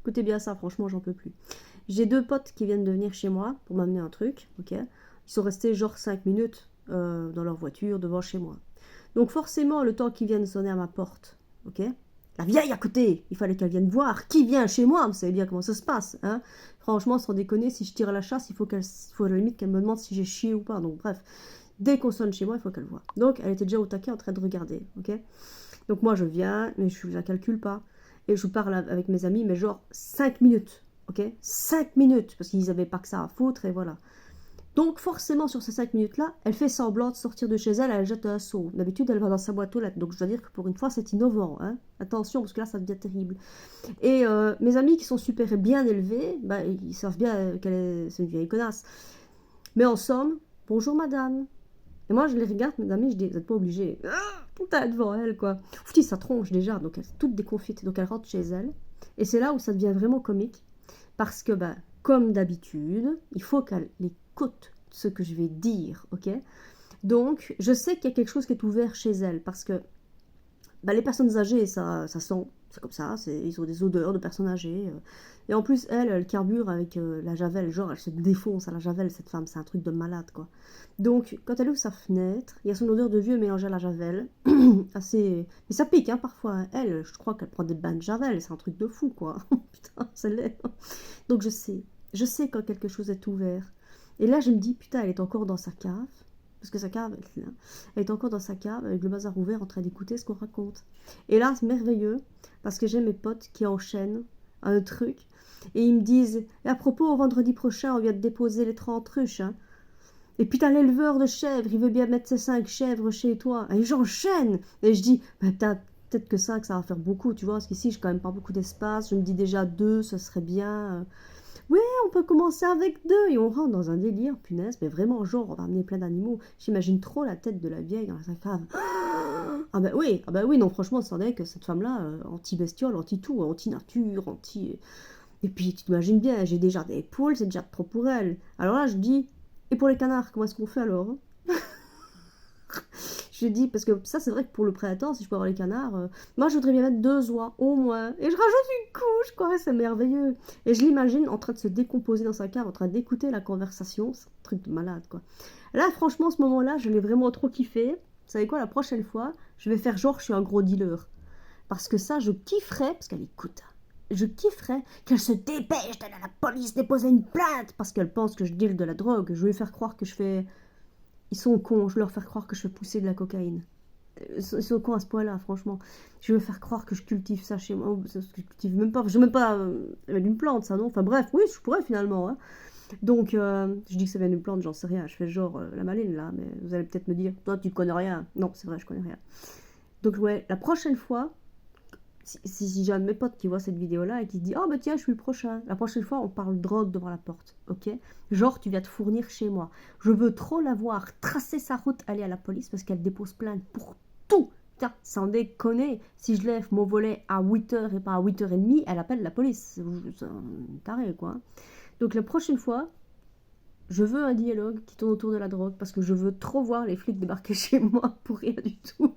Écoutez bien ça, franchement, j'en peux plus. J'ai 2 potes qui viennent de venir chez moi pour m'amener un truc, ok. Ils sont restés genre 5 minutes dans leur voiture devant chez moi. Donc forcément, le temps qu'ils viennent sonner à ma porte, ok. La vieille à côté, il fallait qu'elle vienne voir qui vient chez moi, vous savez bien comment ça se passe, hein. Franchement, sans déconner, si je tire à la chasse, il faut à la limite qu'elle me demande si j'ai chié ou pas. Donc bref, dès qu'on sonne chez moi, il faut qu'elle voie. Donc elle était déjà au taquet en train de regarder, ok. Donc moi je viens, mais je ne la calcule pas. Et je parle avec mes amis, mais genre 5 minutes, ok. 5 minutes, parce qu'ils n'avaient pas que ça à foutre, et voilà. Donc forcément sur ces 5 minutes-là, elle fait semblant de sortir de chez elle, elle jette un saut. D'habitude, elle va dans sa boîte aux lettres, donc je dois dire que pour une fois, c'est innovant, hein. Attention, parce que là, ça devient terrible. Et mes amis qui sont super bien élevés, bah, ils savent bien qu'elle c'est une vieille connasse. Mais en somme, bonjour madame. Et moi, je les regarde, mes amis, je dis, vous n'êtes pas obligés. Putain, devant elle, quoi. Fouti, ça tronche déjà, donc elle est toute déconfite. Donc elle rentre chez elle. Et c'est là où ça devient vraiment comique. Parce que, bah, comme d'habitude, il faut qu'elle écoute ce que je vais dire, ok. Donc, je sais qu'il y a quelque chose qui est ouvert chez elle. Parce que bah, les personnes âgées, ça sent, c'est comme ça, ils ont des odeurs de personnes âgées. Et en plus, elle carbure avec la javel, genre elle se défonce à la javel, cette femme, c'est un truc de malade, quoi. Donc, quand elle ouvre sa fenêtre, il y a son odeur de vieux mélangée à la javel, assez... Mais ça pique, hein, parfois, hein. Elle, je crois qu'elle prend des bains de javel, c'est un truc de fou, quoi. Putain, c'est laid. Donc je sais quand quelque chose est ouvert. Et là, je me dis, putain, elle est encore dans sa cave. Parce que sa cave, elle est encore dans sa cave avec le bazar ouvert en train d'écouter ce qu'on raconte. Et là, c'est merveilleux parce que j'ai mes potes qui enchaînent un truc et ils me disent et à propos, vendredi prochain, on vient de déposer les 30 ruches. Hein. Et puis t'as l'éleveur de chèvres, il veut bien mettre ses 5 chèvres chez toi. Et j'enchaîne. Et je dis, bah, peut-être que 5, ça va faire beaucoup, tu vois, parce qu'ici, j'ai quand même pas beaucoup d'espace. Je me dis déjà 2, ce serait bien. Oui, on peut commencer avec 2 et on rentre dans un délire, punaise, mais vraiment, genre, on va amener plein d'animaux. J'imagine trop la tête de la vieille dans sa cave. Ah bah oui, non, franchement, c'en est que cette femme-là, anti-bestiole, anti-tout, anti-nature, anti... Et puis, tu t'imagines bien, j'ai déjà des poules, c'est déjà trop pour elle. Alors là, je dis, et pour les canards, comment est-ce qu'on fait alors, hein? Je dis, parce que ça, c'est vrai que pour le printemps, si je peux avoir les canards, moi, je voudrais bien mettre 2 oies, au moins. Et je rajoute une couche, quoi, c'est merveilleux. Et je l'imagine en train de se décomposer dans sa cave, en train d'écouter la conversation. C'est un truc de malade, quoi. Là, franchement, ce moment-là, je l'ai vraiment trop kiffé. Vous savez quoi, la prochaine fois, je vais faire genre, je suis un gros dealer. Parce que ça, je kifferais, parce qu'elle écoute, je kifferais qu'elle se dépêche d'aller à la police déposer une plainte, parce qu'elle pense que je deal de la drogue. Je vais faire croire que je fais... Ils sont cons, je vais leur faire croire que je fais pousser de la cocaïne. Ils sont cons à ce point-là, franchement. Je vais faire croire que je cultive ça chez moi. Je cultive même pas, je ne même pas d'une plante, ça, non. Enfin bref, oui, je pourrais finalement. Hein. Donc, je dis que ça vient d'une plante, j'en sais rien. Je fais genre la maline, là. Mais vous allez peut-être me dire, toi, tu connais rien. Non, c'est vrai, je connais rien. Donc, ouais, la prochaine fois, si j'ai un de mes potes qui voit cette vidéo-là et qui se dit, oh bah tiens, je suis le prochain. La prochaine fois, on parle drogue devant la porte, ok? Genre, tu viens te fournir chez moi. Je veux trop la voir tracer sa route, aller à la police parce qu'elle dépose plainte pour tout. Tiens, sans déconner, si je lève mon volet à 8h et pas à 8h30, elle appelle la police. C'est un taré, quoi. Donc la prochaine fois, je veux un dialogue qui tourne autour de la drogue parce que je veux trop voir les flics débarquer chez moi pour rien du tout.